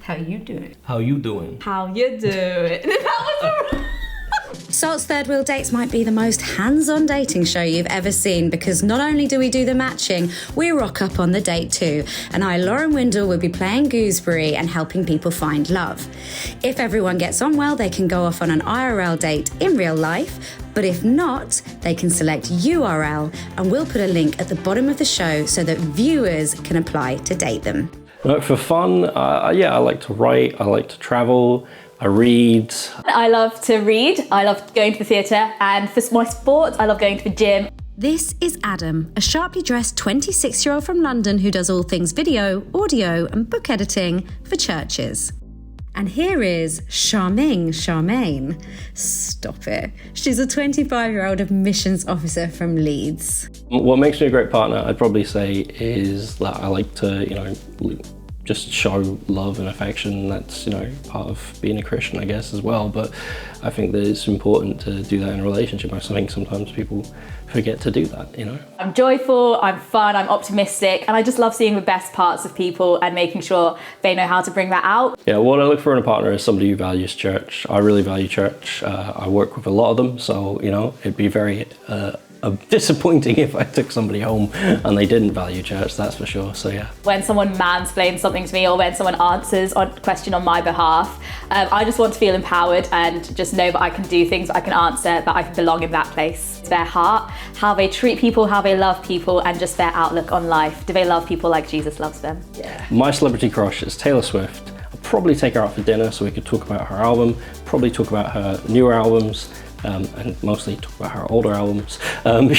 How you doing? How you doing? How you doing? That was Salt's Third Wheel Dates might be the most hands-on dating show you've ever seen, because not only do we do the matching, we rock up on the date too. And I, Lauren Windle, will be playing gooseberry and helping people find love. If everyone gets on well, they can go off on an IRL date in real life. But if not, they can select URL, and we'll put a link at the bottom of the show so that viewers can apply to date them. For fun, I like to write, I like to travel, I read. I love to read, I love going to the theatre, and for my sport, I love going to the gym. This is Adam, a sharply dressed 26-year-old from London who does all things video, audio and book editing for churches. And here is Charmaine. Stop it. She's a 25-year-old admissions officer from Leeds. What makes me a great partner, I'd probably say, is that I like to, just show love and affection. That's, part of being a Christian, I guess, as well. But I think that it's important to do that in a relationship. I think sometimes people forget to do that, I'm joyful, I'm fun, I'm optimistic, and I just love seeing the best parts of people and making sure they know how to bring that out. Yeah, what I look for in a partner is somebody who values church. I really value church. I work with a lot of them, so, it'd be very disappointing if I took somebody home and they didn't value church, that's for sure, so yeah. When someone mansplains something to me or when someone answers a question on my behalf, I just want to feel empowered and just know that I can do things, that I can answer, that I can belong in that place. Their heart, how they treat people, how they love people, and just their outlook on life. Do they love people like Jesus loves them? Yeah. My celebrity crush is Taylor Swift. I'll probably take her out for dinner so we could talk about her album, probably talk about her newer albums, and mostly talk about her older albums, and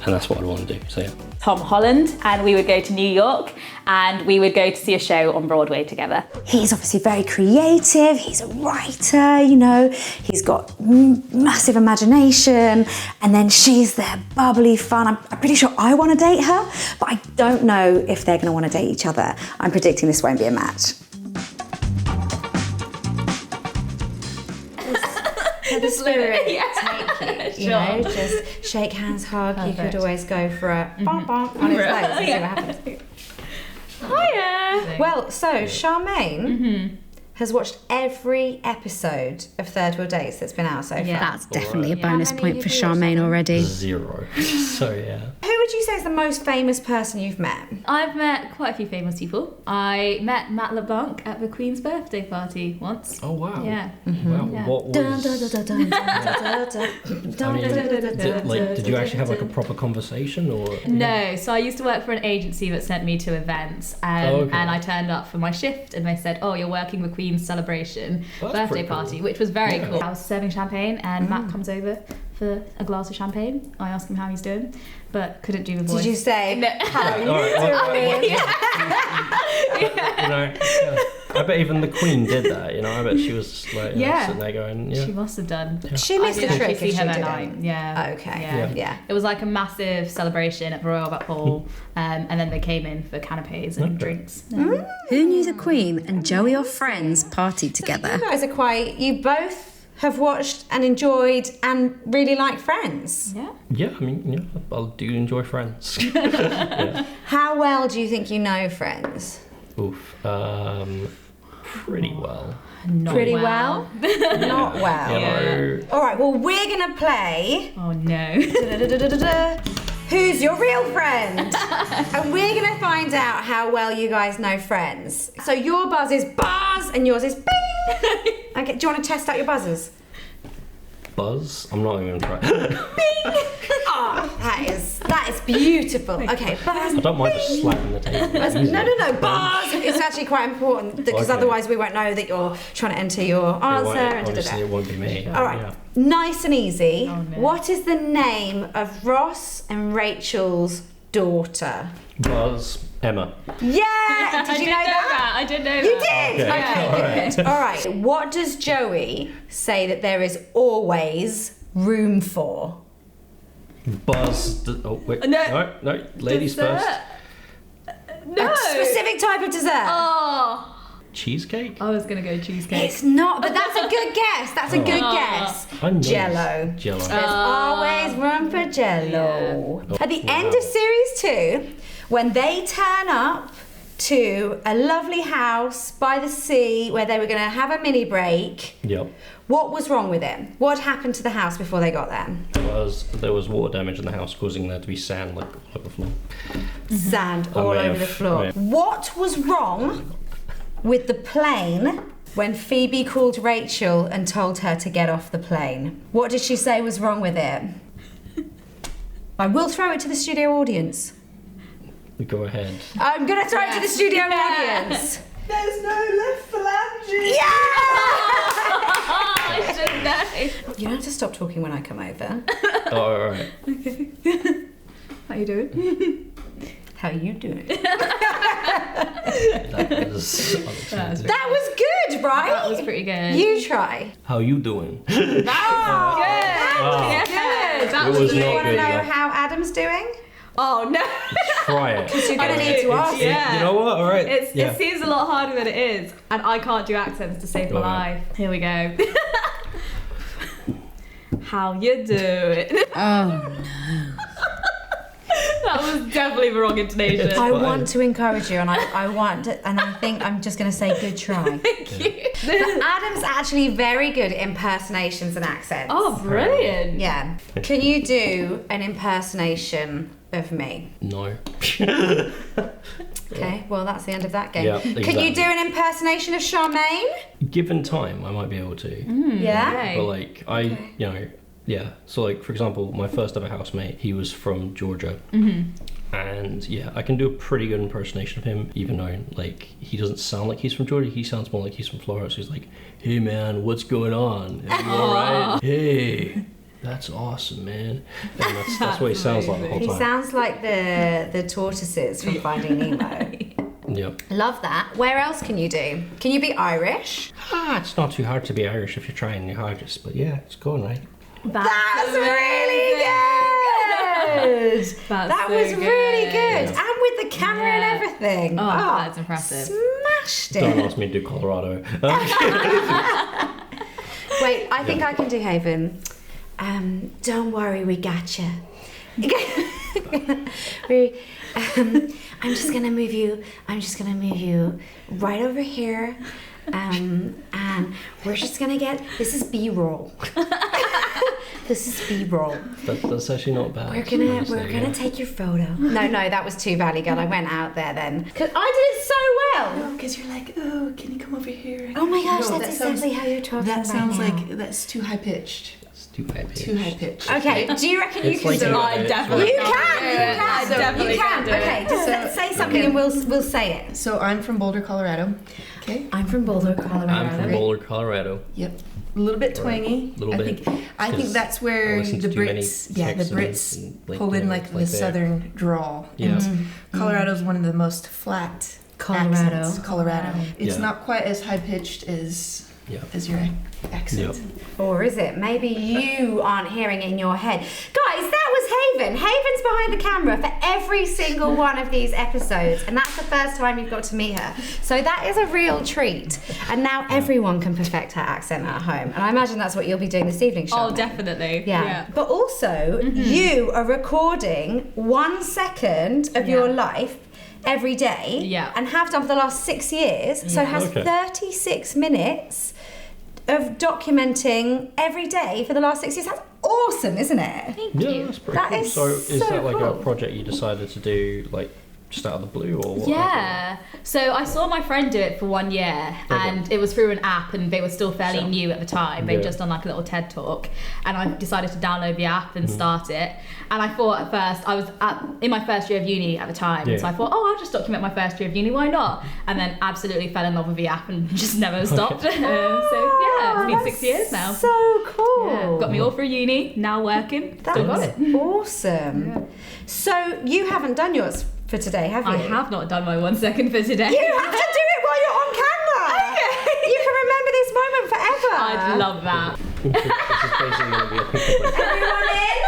that's what I want to do, so yeah. Tom Holland, and we would go to New York and we would go to see a show on Broadway together. He's obviously very creative, he's a writer, he's got massive imagination, and then she's there bubbly fun. I'm pretty sure I want to date her, but I don't know if they're going to want to date each other. I'm predicting this won't be a match. The spirit take you, just shake hands, hug. Perfect. You could always go for a bonk bonk on his legs and see what happens. Hiya! Well, so Charmaine has watched every episode of Third Wheel Dates that's been out so far. That's definitely a bonus point for Charmaine already. 0. So yeah. Who would you say is the most famous person you've met? I've met quite a few famous people. I met Matt LeBlanc at the Queen's birthday party once. Oh wow. Yeah. Wow. Yeah. What was... did you actually have a proper conversation or? No, so I used to work for an agency that sent me to events, and I turned up for my shift and they said, oh, you're working the Queen's celebration birthday party, which was very cool. I was serving champagne and Matt comes over for a glass of champagne. I asked him how he's doing, but couldn't do the voice. Did you say, no. How are you doing? I bet even the Queen did that, I bet she was sitting there going, She must have done. Yeah. She missed the trick if she her that didn't. night. Yeah. Okay. Yeah. It was like a massive celebration at the Royal Albert Hall, and then they came in for canapes and drinks. Who knew the Queen and Joey or friends partied together? You guys are you both have watched and enjoyed and really like Friends. Yeah. Yeah, I do enjoy Friends. How well do you think you know Friends? Oof. Pretty well. Not Pretty well. Not well. Yeah. All right, well, we're going to play... Oh, no. Who's your real friend? And we're going to find out how well you guys know Friends. So your buzz is buzz and yours is bing. Okay, do you want to test out your buzzers? Buzz? I'm not even going to try. Bing! Oh, that is beautiful. Okay, buzz. I don't mind just slapping the table. No, buzz! It's actually quite important because otherwise we won't know that you're trying to enter your answer. Honestly, it won't be me. All right, nice and easy. Oh, no. What is the name of Ross and Rachel's daughter? Buzz. Emma. Yeah! Did you know that? I did know that. You did? Okay, good. All right. What does Joey say that there is always room for? Buzz. Oh, wait. No. Ladies Dessert. first. No. A specific type of dessert. Oh. Cheesecake? I was going to go cheesecake. It's not, but that's a good guess. That's a good guess. Jello. Jello. There's always room for Jello. Yeah. At the end of series 2, when they turn up to a lovely house by the sea where they were going to have a mini break. Yep. What was wrong with it? What happened to the house before they got there? There was water damage in the house, causing there to be sand like all over the floor. Sand all over the floor. What was wrong with the plane when Phoebe called Rachel and told her to get off the plane? What did she say was wrong with it? I will throw it to the studio audience. Go ahead. I'm going to throw it to the studio audience. There's no left phalange. I should know. You don't have to stop talking when I come over. Oh, all right. Okay. How you doing? How you doing? That was good, right? That was pretty good. You try. How you doing? That was good. That It was was Do you not want to good, know though. how Adam's doing? Oh no. Try it. You're going to need to ask. Yeah. You know what? All right. It seems a lot harder than it is, and I can't do accents to save my Go ahead. life. Here we go. How you doing? Oh, That was definitely the wrong intonation. I want to encourage you, and I think I'm just going to say good try. Thank you. But Adam's actually very good at impersonations and accents. Oh, brilliant. Yeah. Can you do an impersonation of me? No. Okay, well, that's the end of that game. Yeah, Can you exactly. do an impersonation of Charmaine? Given time, I might be able to. Yeah. Okay. But like, yeah. So like, for example, my first ever housemate, he was from Georgia. And yeah, I can do a pretty good impersonation of him, even though like he doesn't sound like he's from Georgia. He sounds more like he's from Florida. So he's like, "Hey man, what's going on? Are you all right? Hey, that's awesome, man." And that's what he sounds like the whole He time. sounds like the tortoises from Finding Nemo. Yep. Love that. Where else can you do? Can you be Irish? It's not too hard to be Irish if you're trying your hardest, but yeah, it's going right. That's really good. That so was really good. good. And with the camera and everything. Oh, that's impressive. Smashed it. Don't ask me to do Colorado. Wait, I think I can do Haven. Don't worry, we got you. I'm just gonna move you right over here. And we're just gonna get, this is B-roll. This is B-roll. That's actually not bad. We're gonna take your photo. No, that was too Valley Girl. I went out there then. Cause I did it so well. No, because you're like, oh, can you come over here? Oh my gosh, No, that's that sounds- exactly how you're talking That right sounds now. like that's too high pitched. It's too high pitched. Too high pitched. Okay, do you reckon you It's can like do a- it? I definitely You can't can, do you it. can. I definitely You can. can't do it. Okay, just say something and we'll say it. So I'm from Boulder, Colorado. Okay. I'm from Boulder, Colorado. I'm from Boulder, Colorado. Yep. A little bit twangy. Little bit. I think that's where I listen the to too many Brits, the Texans Brits and, like, pull you in know, like the there. southern drawl. Yeah. And Colorado's one of the most flat Colorado. accents. Colorado. It's Yeah. not quite as high pitched as Yeah. your accent. Yep. Or is it? Maybe you aren't hearing it in your head. Guys, that was Haven. Haven's behind the camera for every single one of these episodes, and that's the first time you've got to meet her. So that is a real treat. And now everyone can perfect her accent at home. And I imagine that's what you'll be doing this evening, Oh, Charlotte. definitely. Yeah. But also, you are recording 1 second of your life every day. Yeah. And have done for the last 6 years. So has Okay. 36 minutes of documenting every day for the last 6 years. That's awesome, isn't it? Thank Yeah, you. that's pretty That cool. is So is so that like cool. a project you decided to do like just out of the blue or what? Yeah. So I saw my friend do it for 1 year, and it was through an app, and they were still fairly Sure. new at the time. They'd Yeah. just done like a little TED talk, and I decided to download the app and start it. And I thought at first, I was in my first year of uni at the time, Yeah. so I thought, oh, I'll just document my first year of uni, why not? And then absolutely fell in love with the app and just never stopped. So yeah, it's been 6 years now. So cool. Yeah, got me all through uni, now working, still got That's it. awesome. So you haven't done yours for today, have you? I have not done my 1 second for today. You have to do it while you're on camera. Okay. You can remember this moment forever. I'd love that. This is basically going to be a Everyone in?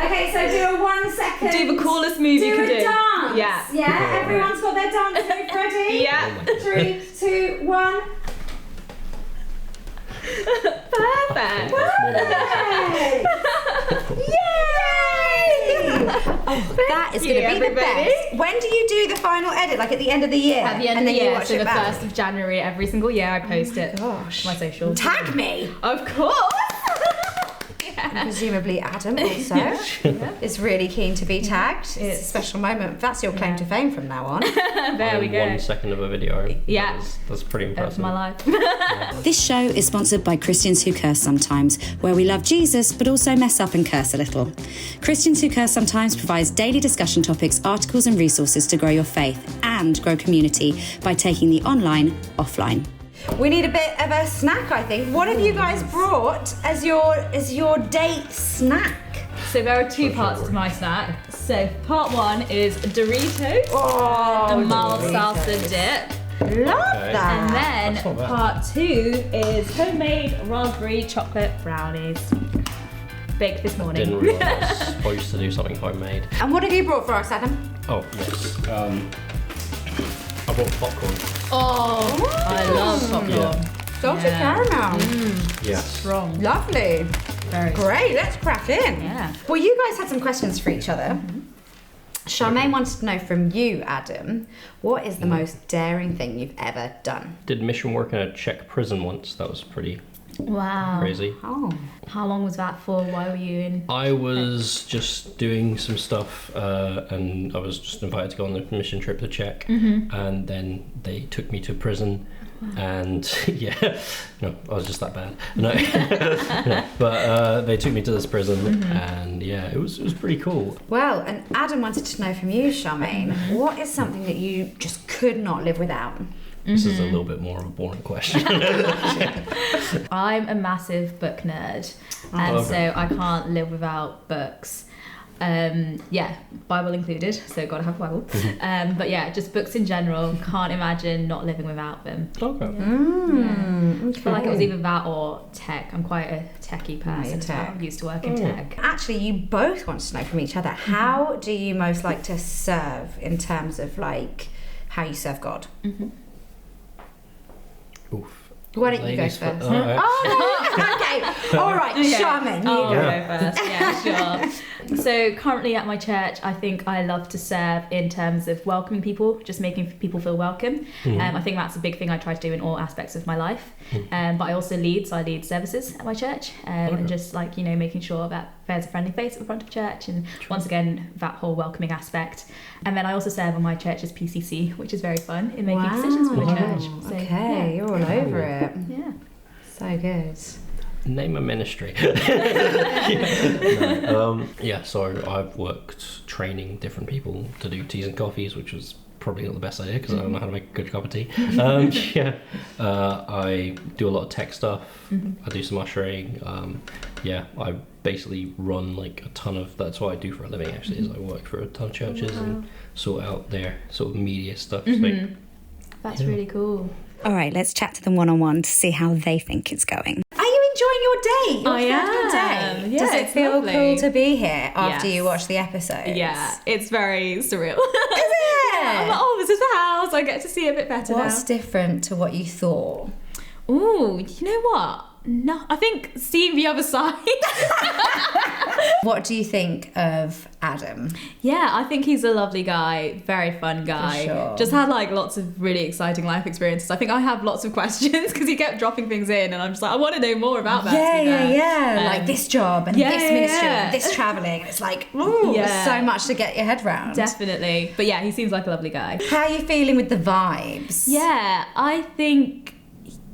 Okay, so do a 1 second. Do the coolest move you can a do. dance. Yeah. Yeah, everyone's got their dance move ready? Yeah. 3, 2, 1. Perfect. That's more than Yay! That is going to be the everybody. best. When do you do the final edit? Like at the end of the year? At the end and of the then you year, watch so it the back? 1st of January every single year, I post it Gosh. to my social. Tag me! Of course! Presumably Adam also is really keen to be tagged. It's a special moment. That's your claim to fame from now on. There we go. 1 second of a video. Yeah. That's pretty That's impressive. my life. This show is sponsored by Christians Who Curse Sometimes, where we love Jesus but also mess up and curse a little. Christians Who Curse Sometimes provides daily discussion topics, articles and resources to grow your faith and grow community by taking the online offline. We need a bit of a snack, I think. What have you guys brought as your date snack? So there are 2 parts to my snack. So part 1 is Doritos, Oh, the mild salsa dip. love Okay. that. And That's not then bad. part 2 is homemade raspberry chocolate brownies. Baked this morning. Didn't realise I was supposed to do something homemade. And what have you brought for us, Adam? Oh, yes. I bought popcorn. Oh, I love popcorn. Yeah. Salted caramel. Yes. Strong. Lovely. Very Great, let's crack in. Yeah. Well, you guys had some questions for each other. Charmaine wanted to know from you, Adam, what is the most daring thing you've ever done? Did mission work in a Czech prison once. That was pretty Wow. crazy. Oh. How long was that for? Why were you in? I was just doing some stuff and I was just invited to go on the mission trip to Czech and then they took me to prison and no, I was just that bad. No, no. But they took me to this prison and it was pretty cool. Well, and Adam wanted to know from you, Charmaine, what is something that you just could not live without? This is a little bit more of a boring question. I'm a massive book nerd, and Okay. so I can't live without books. Bible included, so gotta have a Bible. But yeah, just books in general. Can't imagine not living without them. Okay. I feel like it was either that or tech. I'm quite a techie person. tech. I used to work in tech. Actually, you both want to know from each other, how do you most like to serve in terms of like how you serve God? Oof. Why don't you go Ladies first? first. Alright. Oh, no. Okay. All right, Charmaine, you I'll go. go first. Yeah, sure. So currently at my church, I think I love to serve in terms of welcoming people, just making people feel welcome. I think that's a big thing I try to do in all aspects of my life. But I also lead, so I lead services at my church, and just like making sure that there's a friendly face at the front of church, and once again that whole welcoming aspect. And then I also serve on my church's PCC, which is very fun in making decisions for the church. So, Okay, you're all over it. Yeah. So good. Name a ministry. So I've worked training different people to do teas and coffees, which was probably not the best idea because I don't know how to make a good cup of tea. I do a lot of tech stuff. I do some ushering. I basically run like a ton of, that's what I do for a living actually, is I work for a ton of churches and sort out their sort of media stuff. That's really cool. All right, let's chat to them one-on-one to see how they think it's going. Are you enjoying your day? Your I third am. day? Yeah, Does it it's feel lovely. cool to be here after Yes. you watch the episodes? Yeah, it's very surreal. Is it? I'm like, oh, this is the house. I get to see a bit better What's different to what you thought? now. Ooh, you know what? No, I think seeing the other side. What do you think of Adam? Yeah, I think he's a lovely guy, very fun guy. sure. Just had like lots of really exciting life experiences. I think I have lots of questions because he kept dropping things in, and I'm just like, I want to know more about that. to be fair. Like this job and yeah, this yeah, ministry yeah. and this travelling. It's like, ooh, Yeah. there's so much to get your head round. Definitely. But yeah, he seems like a lovely guy. How are you feeling with the vibes? Yeah, I think,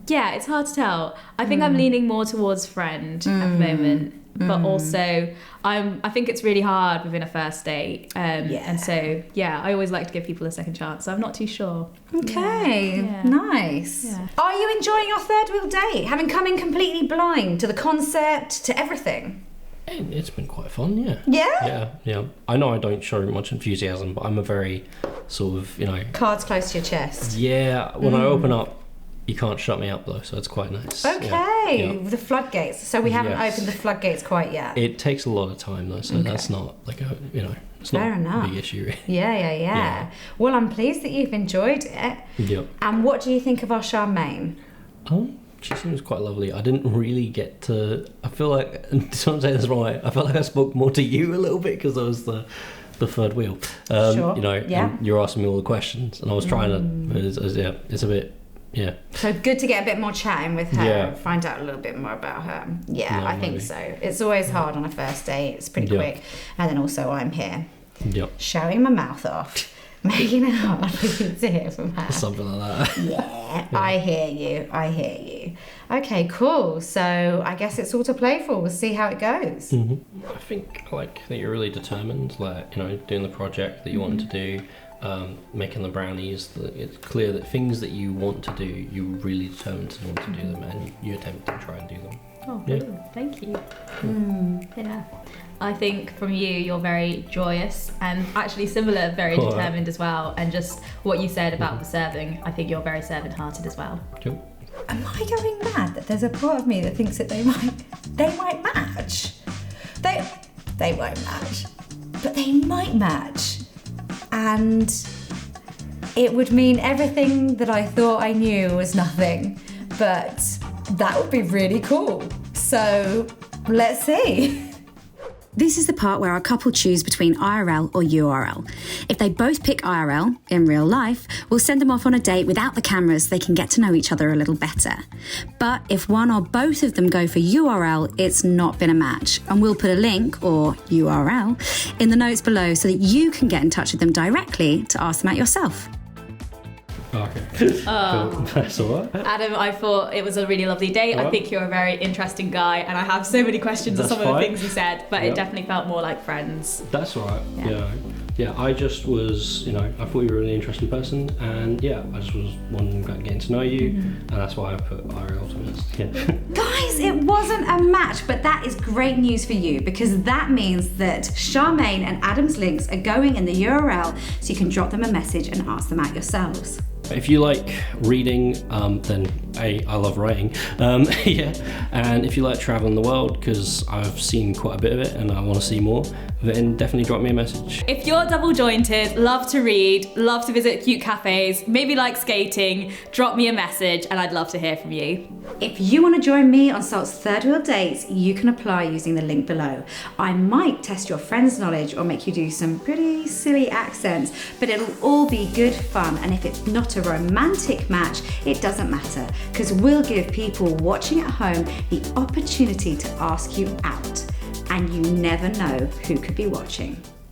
it's hard to tell. I think I'm leaning more towards friend at the moment. But also, I think it's really hard within a first date. And so, I always like to give people a second chance. So I'm not too sure. Okay, Yeah. nice. Yeah. Are you enjoying your third wheel date? Having come in completely blind to the concept, to everything? It's been quite fun, yeah. Yeah? Yeah. I know I don't show much enthusiasm, but I'm a very sort of, Cards close to your chest. when I open up, you can't shut me up though, so it's quite nice. Okay, Yeah. the floodgates. So we haven't Yes. opened the floodgates quite yet. It takes a lot of time though, so that's not like a, it's Fair not enough. a big issue really. Yeah. Well, I'm pleased that you've enjoyed it. Yep. And what do you think of our Charmaine? she seems quite lovely. I didn't really get to. I feel like, and I'm saying this wrong. I felt like I spoke more to you a little bit because I was the third wheel. Sure. You know, Yeah. and you're asking me all the questions, and I was trying to. But it's a bit. Yeah. So good to get a bit more chatting with her, Yeah. find out a little bit more about her. Yeah, No, I think maybe. so. It's always hard on a first date. It's pretty Yeah. quick. And then also I'm here, Yep. showing my mouth off, making it hard for you to hear from her. Something like that. Yeah, I hear you. I hear you. Okay, cool. So I guess it's all to play for. We'll see how it goes. I think like that you're really determined, like, you know, doing the project that you want to do, making the brownies. It's clear that things that you want to do, you're really determined to want to do them, and you attempt to try and do them. Oh, Yeah. brilliant. Thank you. Yeah. I think from you, you're very joyous and actually similar, very All right. determined as well. And just what you said about the serving, I think you're very servant-hearted as well. Cool. Am I going mad that there's a part of me that thinks that they might match? They won't match, but they might match, and it would mean everything that I thought I knew was nothing. But that would be really cool. So let's see. This is the part where our couple choose between IRL or URL. If they both pick IRL, in real life, we'll send them off on a date without the cameras so they can get to know each other a little better. But if one or both of them go for URL, it's not been a match. And we'll put a link, or URL, in the notes below so that you can get in touch with them directly to ask them out yourself. Okay. Cool. That's all right. Adam, I thought it was a really lovely date. I think you're a very interesting guy, and I have so many questions on That's some of the fine. things you said, but Yep. it definitely felt more like friends. That's all right. Yeah. Yeah. I just was, you know, I thought you were a really interesting person, and yeah, I just was wanting about getting to know you, and that's why I put IRL to this. Yeah. Guys, it wasn't a match, but that is great news for you because that means that Charmaine and Adam's links are going in the URL so you can drop them a message and ask them out yourselves. If you like reading, then I love writing. Yeah, and if you like traveling the world, because I've seen quite a bit of it and I want to see more, then definitely drop me a message. If you're double jointed, love to read, love to visit cute cafes, maybe like skating, drop me a message and I'd love to hear from you. If you want to join me on Salt's Third Wheel Dates, you can apply using the link below. I might test your friend's knowledge or make you do some pretty silly accents, but it'll all be good fun. And if it's not a romantic match, it doesn't matter, because we'll give people watching at home the opportunity to ask you out. And you never know who could be watching.